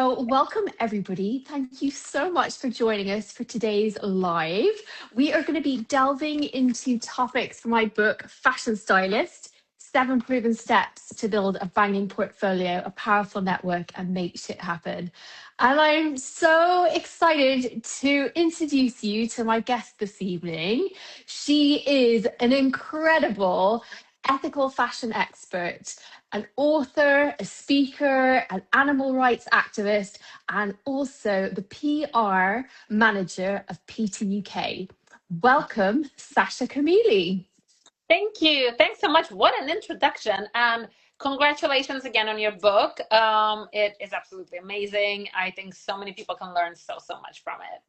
So, welcome everybody. Thank you so much for joining us for today's live. We are going to be delving into topics from my book, Fashion Stylist: 7 Proven Steps to Build a Banging Portfolio, a Powerful Network, and Make Shit Happen. And I'm so excited to introduce you to my guest this evening. She is an incredible ethical fashion expert, an author, a speaker, an animal rights activist, and also the PR manager of PETA UK. Welcome, Sascha Camilli. Thank you. Thanks so much. What an introduction. And congratulations again on your book. It is absolutely amazing. I think so many people can learn so much from it.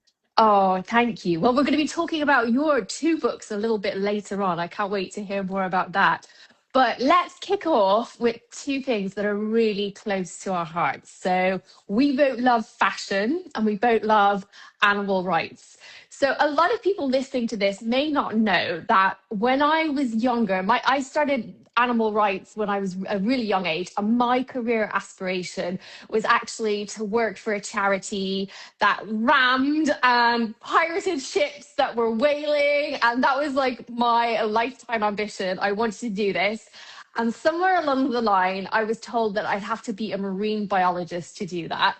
Oh, thank you. Well, we're going to be talking about your 2 books a little bit later on. I can't wait to hear more about that. But let's kick off with 2 things that are really close to our hearts. So we both love fashion and we both love animal rights. So a lot of people listening to this may not know that when I was younger, I started animal rights when I was a really young age, and my career aspiration was actually to work for a charity that rammed and pirated ships that were whaling, and that was like my lifetime ambition. I wanted to do this. And somewhere along the line, I was told that I'd have to be a marine biologist to do that.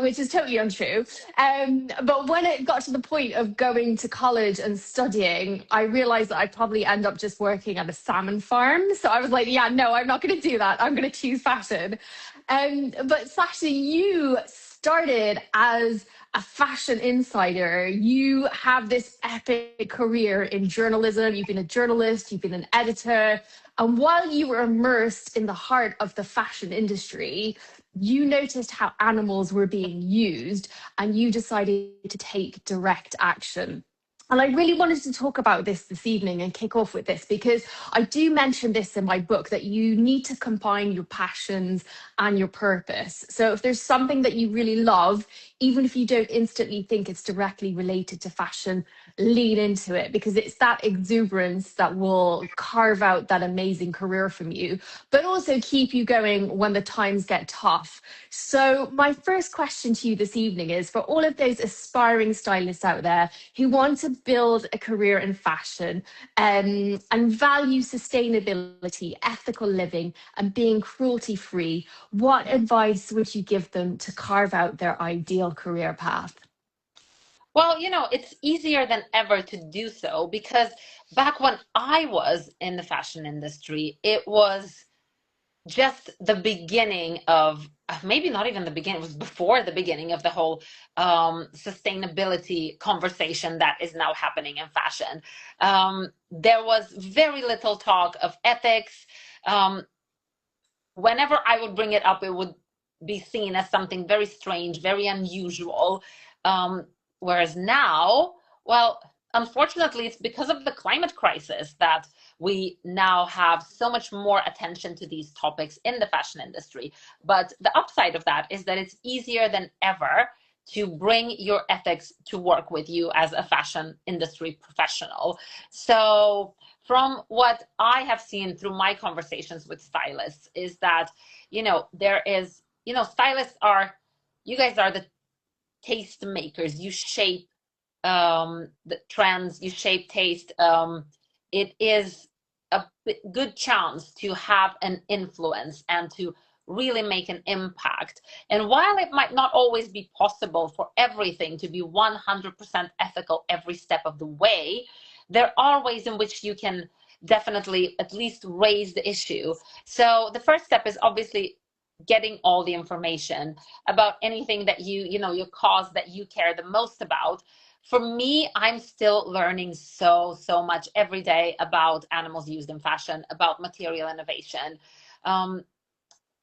Which is totally untrue. But when it got to the point of going to college and studying, I realized that I'd probably end up just working at a salmon farm. So I was like, yeah, no, I'm not going to do that. I'm going to choose fashion. But Sascha, you started as a fashion insider. You have this epic career in journalism. You've been a journalist, you've been an editor. And while you were immersed in the heart of the fashion industry, you noticed how animals were being used and you decided to take direct action. And I really wanted to talk about this evening and kick off with this because I do mention this in my book, that you need to combine your passions and your purpose. So if there's something that you really love, even if you don't instantly think it's directly related to fashion, lean into it, because it's that exuberance that will carve out that amazing career from you, but also keep you going when the times get tough. So my first question to you this evening is, for all of those aspiring stylists out there who want to build a career in fashion and value sustainability, ethical living, and being cruelty free, what advice would you give them to carve out their ideal career path? Well, it's easier than ever to do so because back when I was in the fashion industry, it was just the beginning of, maybe not even the beginning, it was before the beginning of the whole sustainability conversation that is now happening in fashion. There was very little talk of ethics. Whenever I would bring it up, it would be seen as something very strange, very unusual. Whereas now, well, unfortunately, it's because of the climate crisis that we now have so much more attention to these topics in the fashion industry. But the upside of that is that it's easier than ever to bring your ethics to work with you as a fashion industry professional. So from what I have seen through my conversations with stylists is that, there is, stylists are, you guys are the taste makers. You shape the trends, you shape taste. It is a good chance to have an influence and to really make an impact. And while it might not always be possible for everything to be 100% ethical every step of the way, there are ways in which you can definitely at least raise the issue. So the first step is obviously getting all the information about anything that your cause that you care the most about. For me, I'm still learning so much every day about animals used in fashion, about material innovation.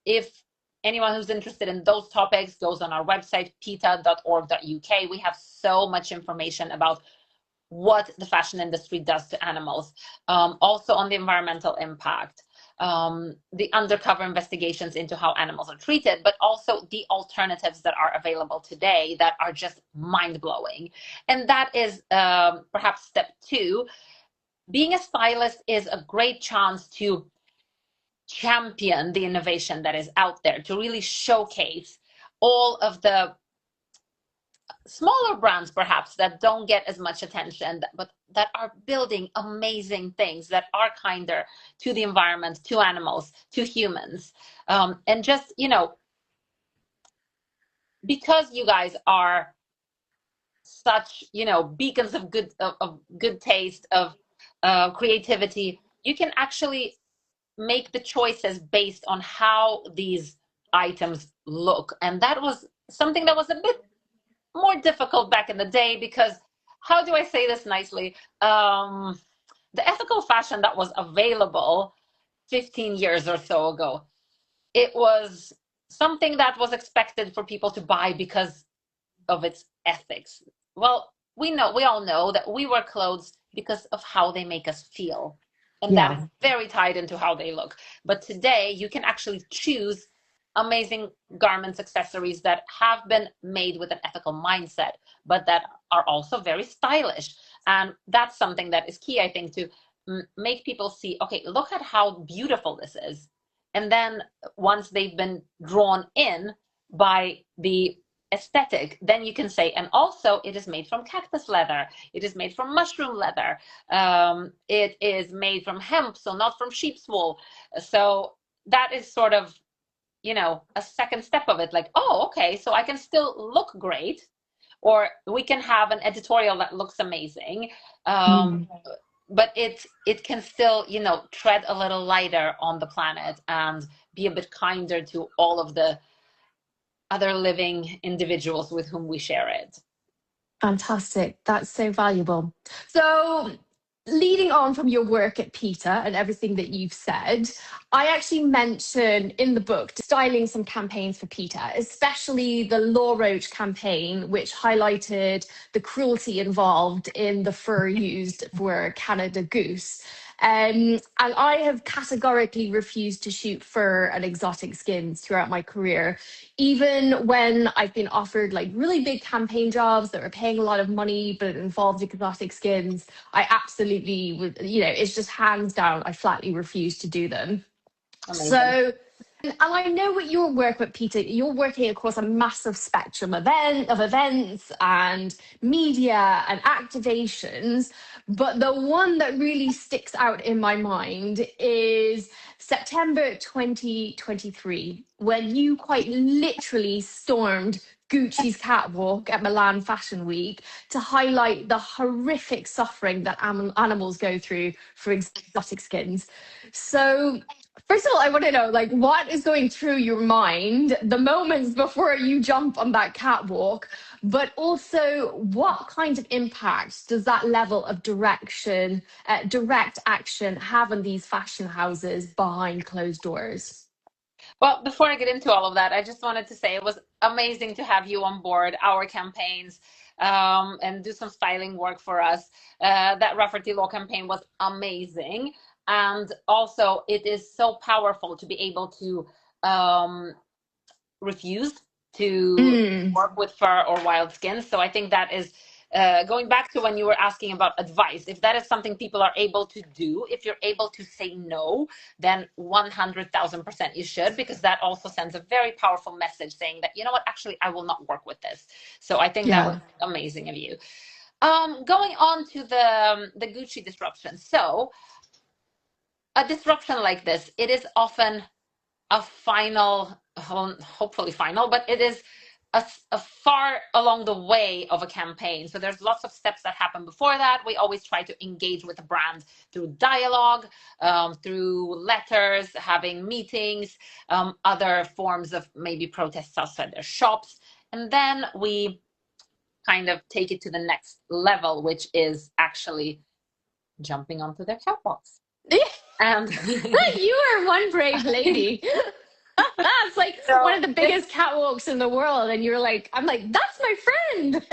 If anyone who's interested in those topics goes on our website, peta.org.uk, we have so much information about what the fashion industry does to animals, also on the environmental impact, the undercover investigations into how animals are treated, but also the alternatives that are available today that are just mind-blowing. And that is perhaps step 2. Being a stylist is a great chance to champion the innovation that is out there, to really showcase all of the smaller brands perhaps that don't get as much attention, but that are building amazing things that are kinder to the environment, to animals, to humans. And just, you know, because you guys are such, you know, beacons of good taste, of creativity, you can actually make the choices based on how these items look. And that was something that was a bit more difficult back in the day, because how do I say this nicely? The ethical fashion that was available 15 years or so ago, it was something that was expected for people to buy because of its ethics. Well, we all know that we wear clothes because of how they make us feel. And that is very tied into how they look. But today you can actually choose amazing garments, accessories that have been made with an ethical mindset, but that are also very stylish. And that's something that is key, I think, to make people see, okay, look at how beautiful this is. And then once they've been drawn in by the aesthetic, then you can say, and also it is made from cactus leather, it is made from mushroom leather, it is made from hemp, so not from sheep's wool. So that is sort of, you know, a second step of it, like, oh, okay, so I can still look great, or we can have an editorial that looks amazing, but it can still, you know, tread a little lighter on the planet and be a bit kinder to all of the other living individuals with whom we share it. Fantastic. That's so valuable. So, leading on from your work at PETA and everything that you've said, I actually mentioned in the book styling some campaigns for PETA, especially the Law Roach campaign, which highlighted the cruelty involved in the fur used for Canada goose. And I have categorically refused to shoot fur and exotic skins throughout my career, even when I've been offered like really big campaign jobs that were paying a lot of money, but it involved exotic skins. I absolutely would, you know, it's just hands down, I flatly refuse to do them. Amazing. So, and I know with your work with PETA, you're working across a massive spectrum of events and media and activations. But the one that really sticks out in my mind is September 2023, when you quite literally stormed Gucci's catwalk at Milan Fashion Week to highlight the horrific suffering that animals go through for exotic skins. So, first of all, I want to know, like, what is going through your mind the moments before you jump on that catwalk, but also what kind of impact does that level of direct action have on these fashion houses behind closed doors? Well, before I get into all of that, I just wanted to say it was amazing to have you on board our campaigns, and do some styling work for us. That Rafferty Law campaign was amazing. And also, it is so powerful to be able to refuse to work with fur or wild skins. So I think that is going back to when you were asking about advice. If that is something people are able to do, if you're able to say no, then 100,000% you should, because that also sends a very powerful message saying that, you know what, actually, I will not work with this. So I think that was amazing of you. Going on to the Gucci disruption. So a disruption like this, it is often a final, hopefully final, but it is a far along the way of a campaign. So there's lots of steps that happen before that. We always try to engage with the brand through dialogue, through letters, having meetings, other forms of maybe protests outside their shops. And then we kind of take it to the next level, which is actually jumping onto their catwalks. And you are one brave lady. That's like one of the biggest catwalks in the world. And you're like, I'm like, that's my friend.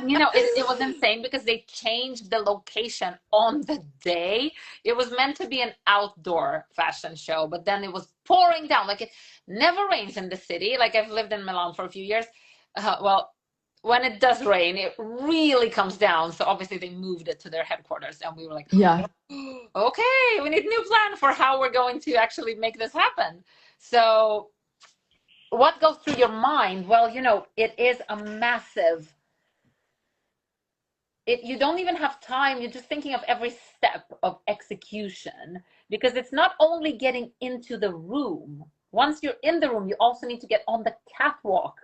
You know, it was insane because they changed the location on the day. It was meant to be an outdoor fashion show, but then it was pouring down. Like, it never rains in the city. Like, I've lived in Milan for a few years. Well, when it does rain, it really comes down. So obviously they moved it to their headquarters, and we were like, yeah, okay, we need a new plan for how we're going to actually make this happen. So what goes through your mind? Well, it is a massive, you don't even have time. You're just thinking of every step of execution, because it's not only getting into the room. Once you're in the room, you also need to get on the catwalk.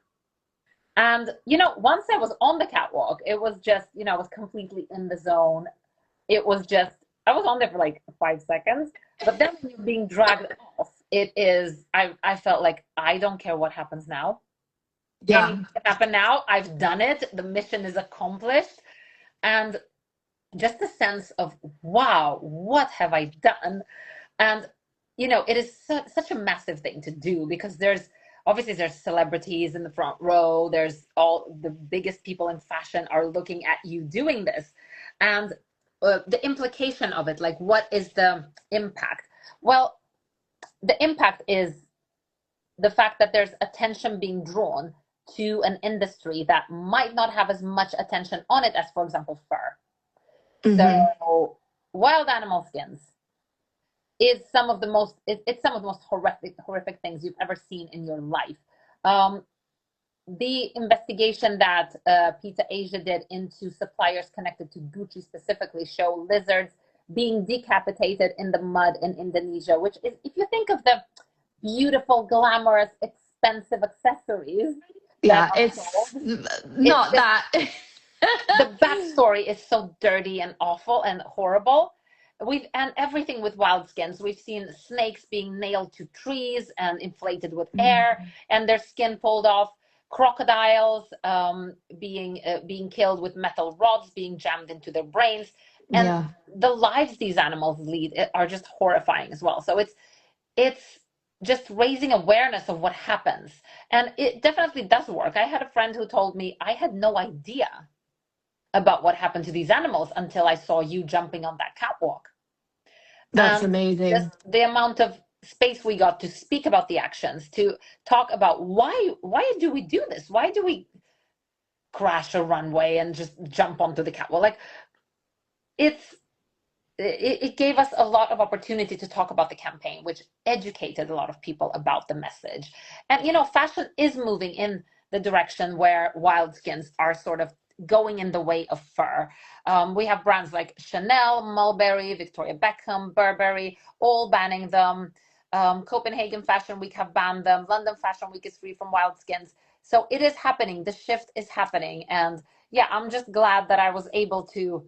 And, once I was on the catwalk, it was just, I was completely in the zone. It was just, I was on there for like 5 seconds, but then when you're being dragged off, I felt like, I don't care what happens now. Yeah. Anything can happen now. I've done it. The mission is accomplished. And just a sense of, wow, what have I done? And, it is such a massive thing to do, because there's celebrities in the front row. There's all the biggest people in fashion are looking at you doing this. And the implication of it, like, what is the impact? Well, the impact is the fact that there's attention being drawn to an industry that might not have as much attention on it as, for example, fur. Mm-hmm. So wild animal skins is it's some of the most horrific things you've ever seen in your life. The investigation that PETA Asia did into suppliers connected to Gucci specifically show lizards being decapitated in the mud in Indonesia, which is, if you think of the beautiful, glamorous, expensive accessories. Yeah, not that. The backstory is so dirty and awful and horrible. And everything with wild skins. We've seen snakes being nailed to trees and inflated with air, and their skin pulled off. Crocodiles being killed with metal rods being jammed into their brains, and the lives these animals lead are just horrifying as well. So it's just raising awareness of what happens, and it definitely does work. I had a friend who told me, I had no idea about what happened to these animals until I saw you jumping on that catwalk. That's amazing. Just the amount of space we got to speak about the actions, to talk about why do we do this? Why do we crash a runway and just jump onto the catwalk? Like, it gave us a lot of opportunity to talk about the campaign, which educated a lot of people about the message. And, fashion is moving in the direction where wild skins are sort of going in the way of fur. We have brands like Chanel, Mulberry, Victoria Beckham, Burberry, all banning them. Copenhagen Fashion Week have banned them. London Fashion Week is free from wild skins. So it is happening. The shift is happening. And yeah, I'm just glad that I was able to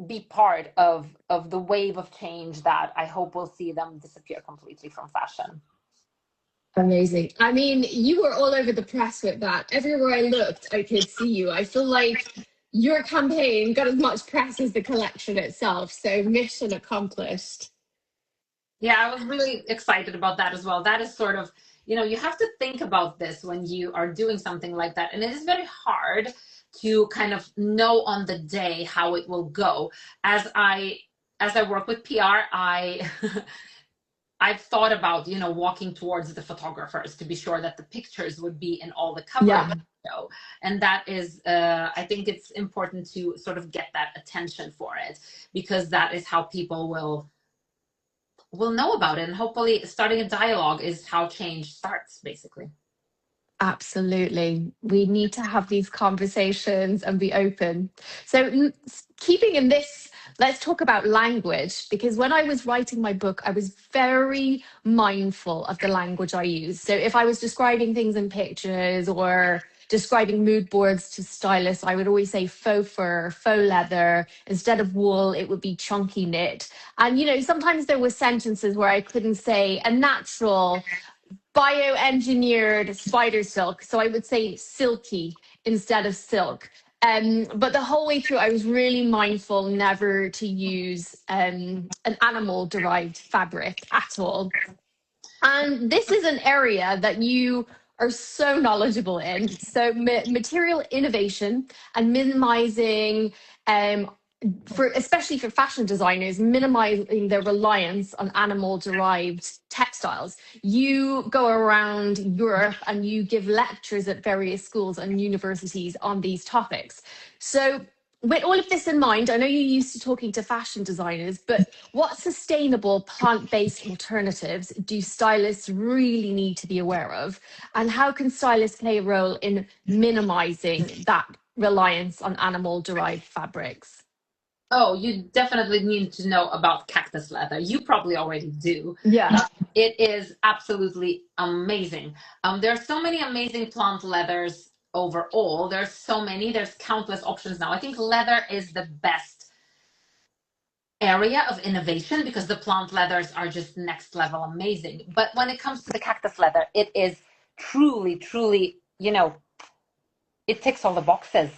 be part of the wave of change that I hope will see them disappear completely from fashion. Amazing. I mean, you were all over the press with that. Everywhere I looked, I could see you. I feel like your campaign got as much press as the collection itself. So mission accomplished. Yeah, I was really excited about that as well. That is sort of, you have to think about this when you are doing something like that. And it is very hard to kind of know on the day how it will go. As I work with PR, I've thought about, walking towards the photographers to be sure that the pictures would be in all the cover of the show. And that is, I think it's important to sort of get that attention for it, because that is how people will know about it. And hopefully starting a dialogue is how change starts, basically. Absolutely. We need to have these conversations and be open. So keeping in this, let's talk about language, because when I was writing my book, I was very mindful of the language I use. So if I was describing things in pictures or describing mood boards to stylists, I would always say faux fur, faux leather. Instead of wool, it would be chunky knit. And, sometimes there were sentences where I couldn't say a natural bioengineered spider silk. So I would say silky instead of silk. But the whole way through, I was really mindful never to use an animal-derived fabric at all. And this is an area that you are so knowledgeable in. So material innovation and minimizing especially for fashion designers, minimizing their reliance on animal-derived textiles. You go around Europe and you give lectures at various schools and universities on these topics. So with all of this in mind, I know you're used to talking to fashion designers, but what sustainable plant-based alternatives do stylists really need to be aware of? And how can stylists play a role in minimizing that reliance on animal-derived fabrics? Oh, you definitely need to know about cactus leather. You probably already do. Yeah. It is absolutely amazing. There are so many amazing plant leathers overall. There's so many, there's countless options now. I think leather is the best area of innovation because the plant leathers are just next level amazing. But when it comes to the cactus leather, it is truly, truly, it ticks all the boxes.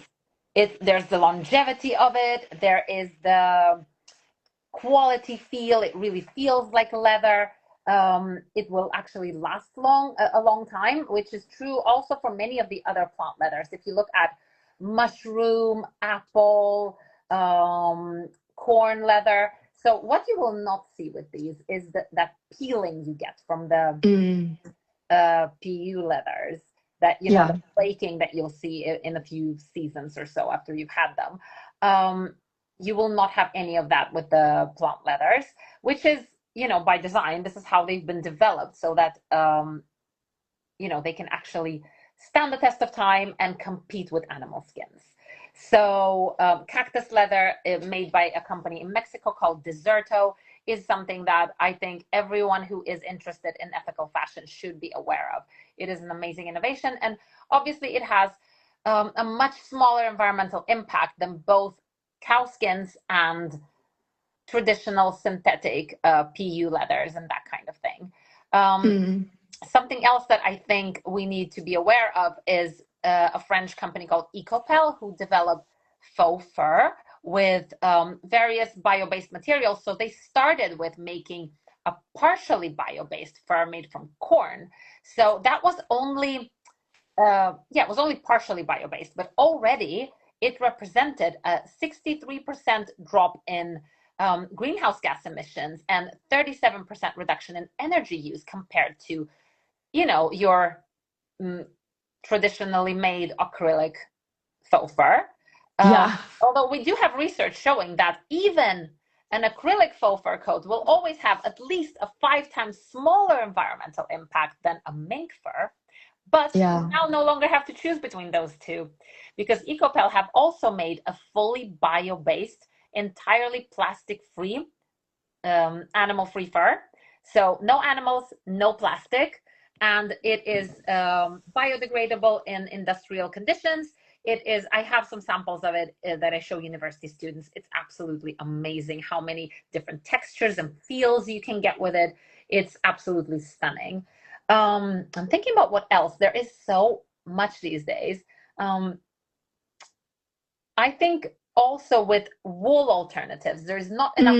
There's the longevity of it. There is the quality feel. It really feels like leather. It will actually last a long time, which is true also for many of the other plant leathers. If you look at mushroom, apple, corn leather. So what you will not see with these is that peeling you get from the PU leathers, that the flaking that you'll see in a few seasons or so after you've had them. You will not have any of that with the plant leathers, which is, by design. This is how they've been developed so that, they can actually stand the test of time and compete with animal skins. So cactus leather made by a company in Mexico called Deserto is something that I think everyone who is interested in ethical fashion should be aware of. It is an amazing innovation, and obviously it has a much smaller environmental impact than both cow skins and traditional synthetic PU leathers and that kind of thing. Something else that I think we need to be aware of is a French company called Ecopel, who developed faux fur with various bio-based materials. So they started with making a partially bio-based fur made from corn. So that was only, it was only partially bio-based, but already it represented a 63% drop in greenhouse gas emissions and 37% reduction in energy use compared to, your traditionally made acrylic faux fur. Although we do have research showing that even an acrylic faux fur coat will always have at least a 5 times smaller environmental impact than a mink fur. But we now no longer have to choose between those two, because Ecopel have also made a fully bio-based, entirely plastic-free, animal-free fur. So no animals, no plastic, and it is biodegradable in industrial conditions. I have some samples of it that I show university students. It's absolutely amazing how many different textures and feels you can get with it. It's absolutely stunning. I'm thinking about what else. There is so much these days. I think also with wool alternatives, there's not enough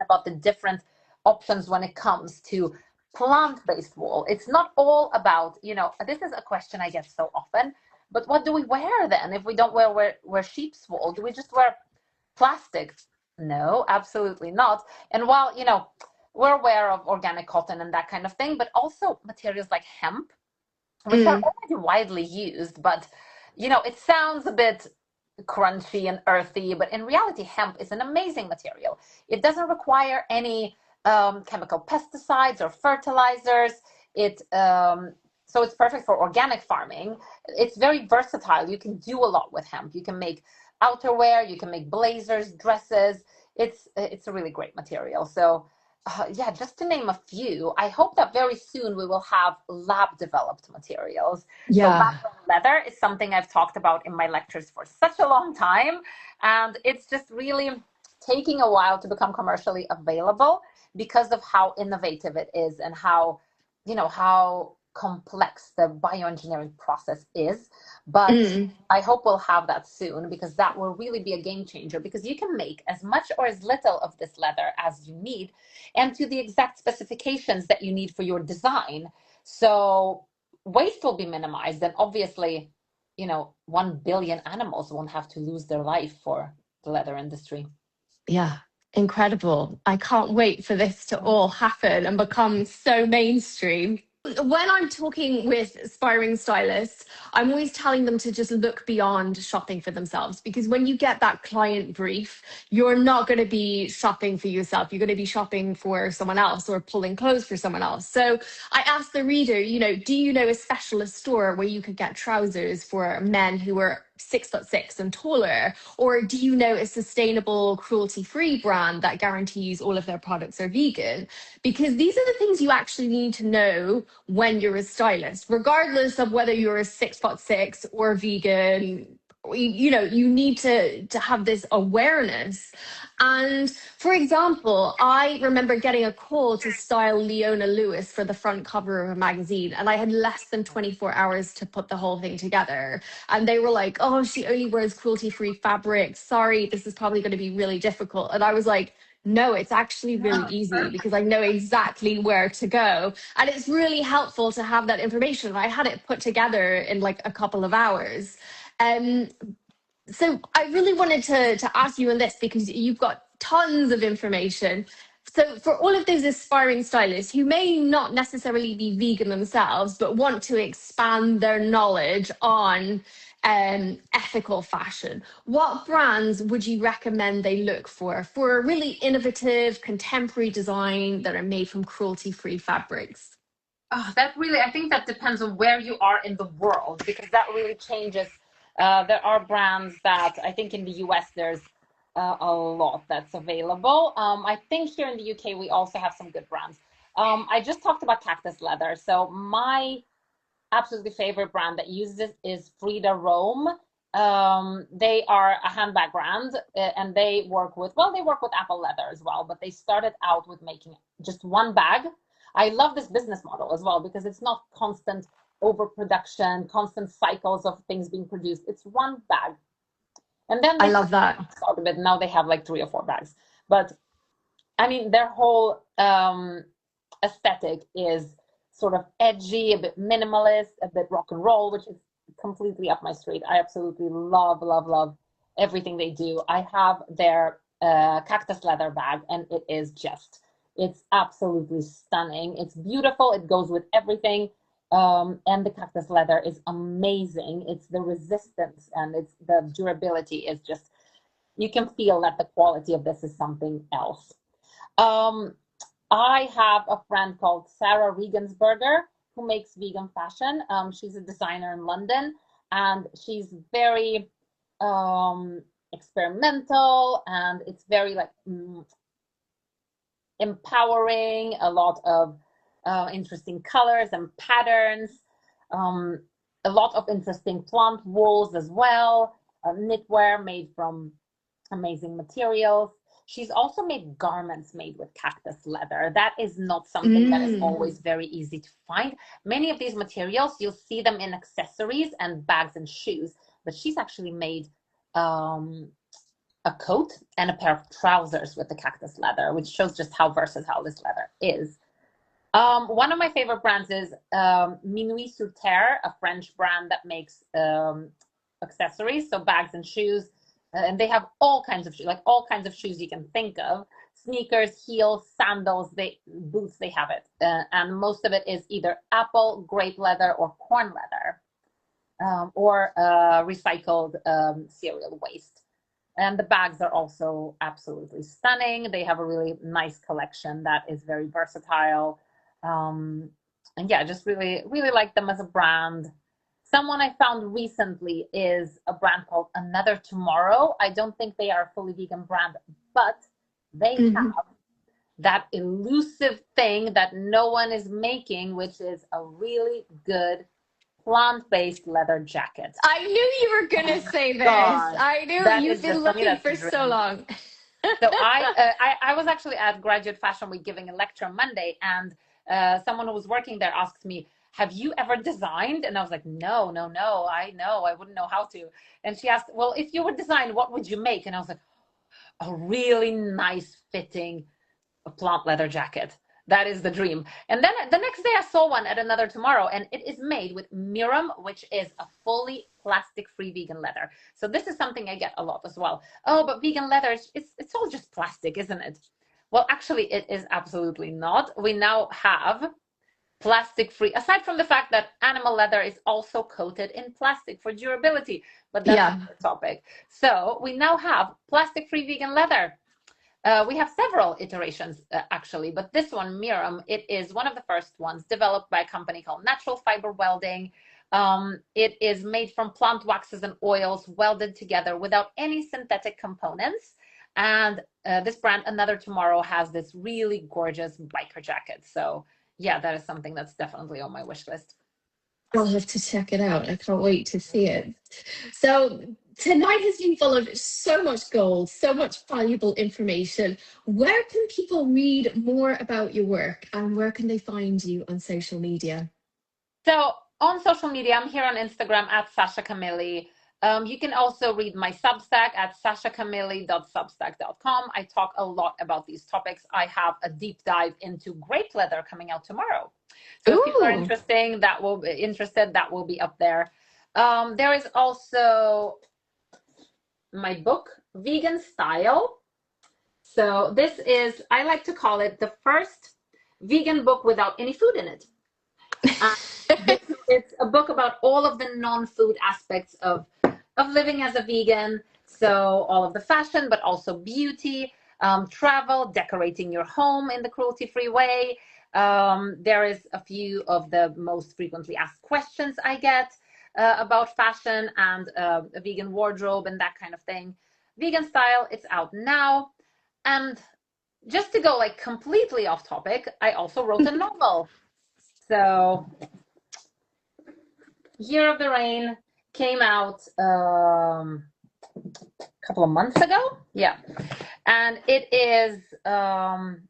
about the different options when it comes to plant-based wool. It's not all about, this is a question I get so often, but what do we wear then if we don't wear sheep's wool? Do we just wear plastic? No, absolutely not. And while, we're aware of organic cotton and that kind of thing, but also materials like hemp, which are already widely used, but, it sounds a bit crunchy and earthy, but in reality, hemp is an amazing material. It doesn't require any chemical pesticides or fertilizers. So it's perfect for organic farming. It's very versatile. You can do a lot with hemp. You can make outerwear, you can make blazers, dresses. It's a really great material. So just to name a few, I hope that very soon we will have lab developed materials. So lab-grown leather is something I've talked about in my lectures for such a long time. And it's just really taking a while to become commercially available because of how innovative it is and how complex the bioengineering process is. But I hope we'll have that soon, because that will really be a game changer, because you can make as much or as little of this leather as you need and to the exact specifications that you need for your design. So waste will be minimized, and obviously, 1 billion animals won't have to lose their life for the leather industry. Yeah, incredible. I can't wait for this to all happen and become so mainstream. when I'm talking with aspiring stylists, I'm always telling them to just look beyond shopping for themselves, because when you get that client brief, you're not going to be shopping for yourself. You're going to be shopping for someone else or pulling clothes for someone else. So I asked the reader, do you know a specialist store where you could get trousers for men who are 6'6" and taller? Or do you know a sustainable, cruelty-free brand that guarantees all of their products are vegan? Because these are the things you actually need to know when you're a stylist, regardless of whether you're a 6'6" or vegan. You need to have this awareness. And for example, I remember getting a call to style Leona Lewis for the front cover of a magazine, and I had less than 24 hours to put the whole thing together. And they were like, oh, she only wears cruelty-free fabric, sorry, this is probably going to be really difficult. And I was like, no, it's actually really easy, because I know exactly where to go. And it's really helpful to have that information. I had it put together in like a couple of hours. Um, so I really wanted to ask you on this, because you've got tons of information. So for all of those aspiring stylists who may not necessarily be vegan themselves, but want to expand their knowledge on ethical fashion, what brands would you recommend they look for a really innovative, contemporary design that are made from cruelty-free fabrics? Oh, I think that depends on where you are in the world, because that really changes. There are brands that I think in the US there's a lot that's available. I think here in the UK we also have some good brands. I just talked about cactus leather. So my absolutely favorite brand that uses it is Frida Rome. They are a handbag brand, and they work with apple leather as well, but they started out with making just one bag. I love this business model as well, because it's not constant overproduction, constant cycles of things being produced. It's one bag. And then I they love that. out of it. Now they have like 3 or 4 bags. But I mean, their whole aesthetic is sort of edgy, a bit minimalist, a bit rock and roll, which is completely up my street. I absolutely love, love, love everything they do. I have their cactus leather bag, and it's absolutely stunning. It's beautiful. It goes with everything. And the cactus leather is amazing. It's the resistance and it's the durability is just, you can feel that the quality of this is something else. I have a friend called Sarah Regensberger who makes vegan fashion. She's a designer in London, and she's very experimental, and it's very like empowering, a lot of interesting colors and patterns, a lot of interesting plant wools as well, knitwear made from amazing materials. She's also made garments made with cactus leather. That is not something that is always very easy to find. Many of these materials, you'll see them in accessories and bags and shoes, but she's actually made a coat and a pair of trousers with the cactus leather, which shows just how versatile this leather is. One of my favorite brands is Minuit sur Terre, a French brand that makes accessories, so bags and shoes. And they have all kinds of shoes, like all kinds of shoes you can think of. Sneakers, heels, sandals, boots, they have it. And most of it is either apple, grape leather, or corn leather, or recycled cereal waste. And the bags are also absolutely stunning. They have a really nice collection that is very versatile. And yeah, just really, really like them as a brand. Someone I found recently is a brand called Another Tomorrow. I don't think they are a fully vegan brand, but they have that elusive thing that no one is making, which is a really good plant-based leather jacket. I knew you were going to say this. God, I knew you've been looking for so long. So I was actually at Graduate Fashion Week giving a lecture on Monday, and someone who was working there asked me, have you ever designed? And I was like, no, I wouldn't know how to. And she asked, well, if you would design, what would you make? And I was like, a really nice fitting plant leather jacket. That is the dream. And then the next day I saw one at Another Tomorrow, and it is made with Miram, which is a fully plastic-free vegan leather. So this is something I get a lot as well. Oh, but vegan leather, it's all just plastic, isn't it? Well, actually, it is absolutely not. We now have plastic free, aside from the fact that animal leather is also coated in plastic for durability, but that's another topic. So we now have plastic free vegan leather. We have several iterations actually, but this one, Miram, it is one of the first ones developed by a company called Natural Fiber Welding. It is made from plant waxes and oils welded together without any synthetic components. And this brand, Another Tomorrow, has this really gorgeous biker jacket. So yeah, that is something that's definitely on my wish list. I'll have to check it out. I can't wait to see it. So tonight has been full of so much gold, so much valuable information. Where can people read more about your work, and where can they find you on social media? So on social media, I'm here on Instagram at Sascha Camilli. You can also read my Substack at sashacamilli.substack.com. I talk a lot about these topics. I have a deep dive into grape leather coming out tomorrow. So if people are interested, that will be up there. There is also my book, Vegan Style. So this is, I like to call it the first vegan book without any food in it. It's a book about all of the non-food aspects of living as a vegan. So all of the fashion, but also beauty, travel, decorating your home in the cruelty-free way. There is a few of the most frequently asked questions I get about fashion and a vegan wardrobe and that kind of thing. Vegan Style, it's out now. And just to go like completely off topic, I also wrote a novel. So Year of the Rain came out a couple of months ago. Yeah. And it is,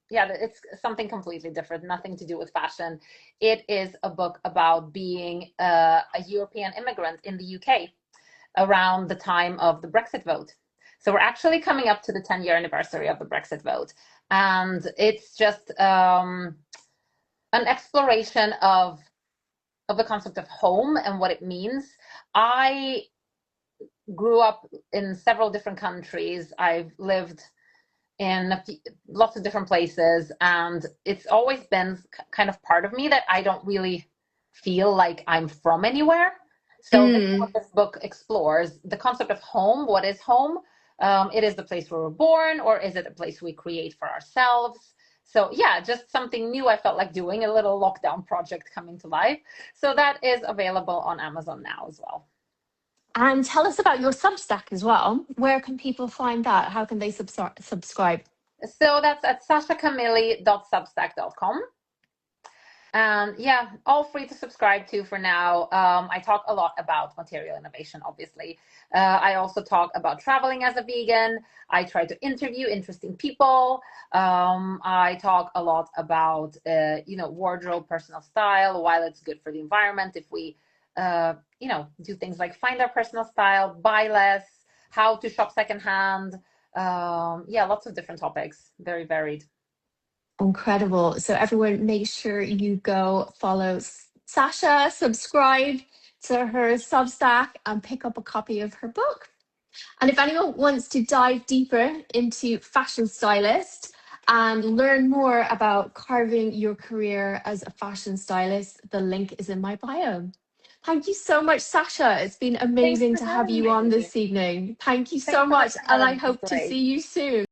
it's something completely different, nothing to do with fashion. It is a book about being a European immigrant in the UK around the time of the Brexit vote. So we're actually coming up to the 10-year anniversary of the Brexit vote. And it's just an exploration of the concept of home and what it means. I grew up in several different countries. I've lived in lots of different places, and it's always been kind of part of me that I don't really feel like I'm from anywhere. So this is what this book explores, the concept of home. What is home? It is the place where we're born, or is it a place we create for ourselves? So yeah, just something new I felt like doing, a little lockdown project coming to life. So that is available on Amazon now as well. And tell us about your Substack as well. Where can people find that? How can they subscribe? So that's at sashacamilli.substack.com. And yeah, all free to subscribe to for now. I talk a lot about material innovation, obviously. I also talk about traveling as a vegan. I try to interview interesting people. I talk a lot about, wardrobe, personal style, while it's good for the environment. If we, do things like find our personal style, buy less, how to shop secondhand. Lots of different topics, very varied. Incredible. So everyone, make sure you go follow Sascha, subscribe to her Substack, and pick up a copy of her book. And if anyone wants to dive deeper into fashion stylist and learn more about carving your career as a fashion stylist, the link is in my bio. Thank you so much, Sascha. It's been amazing to have you on this evening. Thank you so much, and I hope to see you soon.